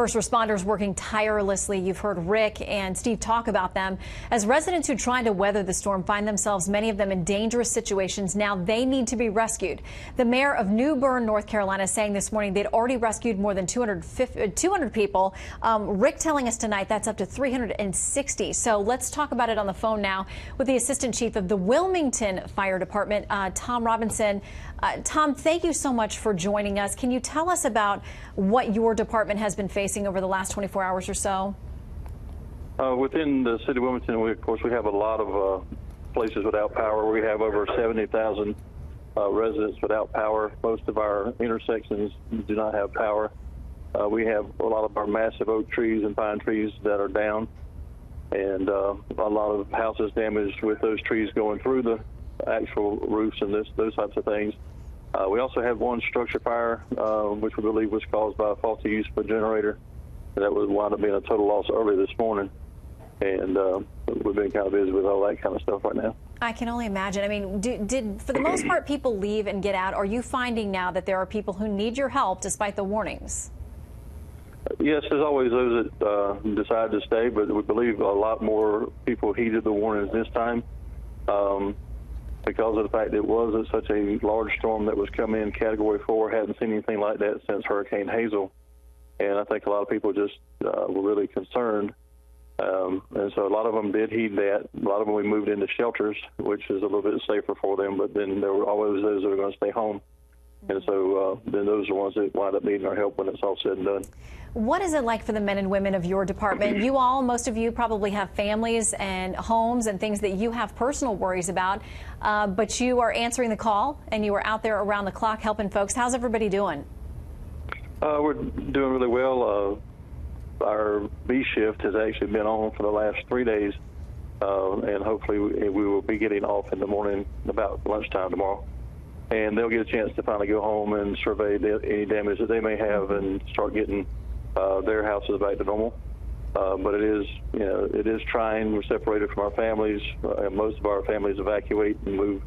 First responders working tirelessly. You've heard Rick and Steve talk about them. As residents who tried to weather the storm find themselves, many of them in dangerous situations, now they need to be rescued. The mayor of New Bern, North Carolina, saying this morning they'd already rescued more than 200 people. Rick telling us tonight that's up to 360. So let's talk about it on the phone now with the assistant chief of the Wilmington Fire Department, Tom Robinson. Tom, thank you so much for joining us. Can you tell us about what your department has been facing over the last 24 hours or so? Within the city of Wilmington, of course, we have a lot of places without power. We have over 70,000 residents without power. Most of our intersections do not have power. We have a lot of our massive oak trees and pine trees that are down, and a lot of houses damaged with those trees going through the actual roofs and those types of things. We also have one structure fire, which we believe was caused by a faulty use of a generator. That would wind up being a total loss early this morning. And we've been kind of busy with all that kind of stuff right now. I can only imagine. I mean, did for the most part people leave and get out? Are you finding now that there are people who need your help despite the warnings? Yes, there's always those that decide to stay, but we believe a lot more people heeded the warnings this time. Because of the fact that it was such a large storm that was coming in Category 4, hadn't seen anything like that since Hurricane Hazel. And I think a lot of people just were really concerned. And so a lot of them did heed that. A lot of them we moved into shelters, which is a little bit safer for them, but then there were always those that were going to stay home. And so then those are the ones that wind up needing our help when it's all said and done. What is it like for the men and women of your department? You all, most of you probably have families and homes and things that you have personal worries about, but you are answering the call and you are out there around the clock helping folks. How's everybody doing? We're doing really well. Our B shift has actually been on for the last 3 days, and hopefully we will be getting off in the morning about lunchtime tomorrow. And they'll get a chance to finally go home and survey any damage that they may have and start getting their houses back to normal. But it is, it is trying. We're separated from our families, and most of our families evacuate and move,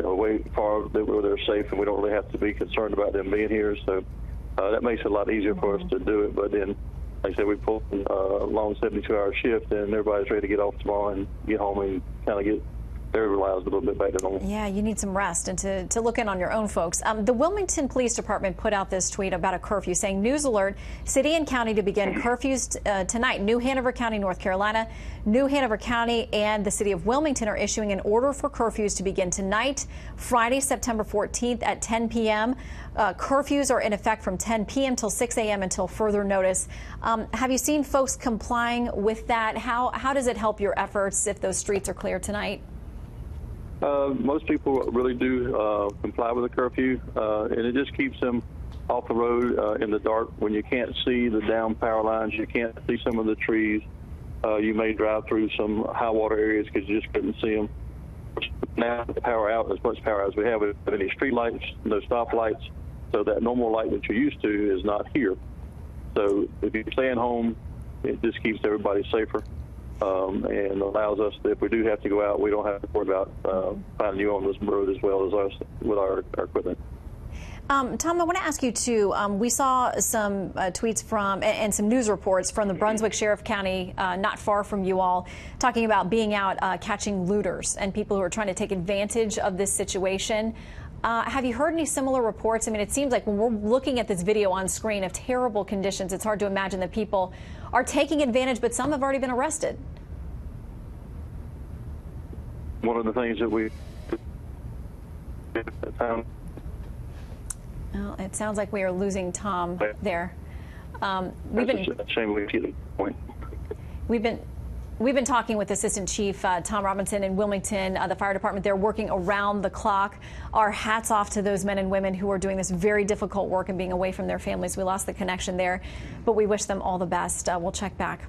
away far where they're safe, and we don't really have to be concerned about them being here. So that makes it a lot easier for us to do it. But then, like I said, we pulled a long 72-hour shift, and everybody's ready to get off tomorrow and get home and kind of get their lives a little bit back to normal. Yeah, you need some rest and to look in on your own folks. The Wilmington Police Department put out this tweet about a curfew saying, news alert, city and county to begin curfews tonight. New Hanover County, North Carolina, New Hanover County and the city of Wilmington are issuing an order for curfews to begin tonight, Friday, September 14th at 10 p.m. Curfews are in effect from 10 p.m. till 6 a.m. until further notice. Have you seen folks complying with that? How does it help your efforts if those streets are clear tonight? Most people really do comply with the curfew, and it just keeps them off the road in the dark. When you can't see the down power lines, you can't see some of the trees. You may drive through some high water areas because you just couldn't see them. Now the power out, as much power as we have any street lights, no stop lights, so that normal light that you're used to is not here. So if you're staying home, it just keeps everybody safer. And allows us that if we do have to go out, we don't have to worry about finding you on this road as well as us with our equipment. Tom, I want to ask you too, we saw some tweets from and some news reports from the Brunswick Sheriff County, not far from you all, talking about being out catching looters and people who are trying to take advantage of this situation. Have you heard any similar reports? I mean, it seems like when we're looking at this video on screen of terrible conditions, it's hard to imagine that people are taking advantage, but some have already been arrested. One of the things that we well, it sounds like we are losing Tom there. We've been talking with Assistant Chief Tom Robinson in Wilmington, the fire department. They're working around the clock. Our hats off to those men and women who are doing this very difficult work and being away from their families. We lost the connection there, but we wish them all the best. We'll check back.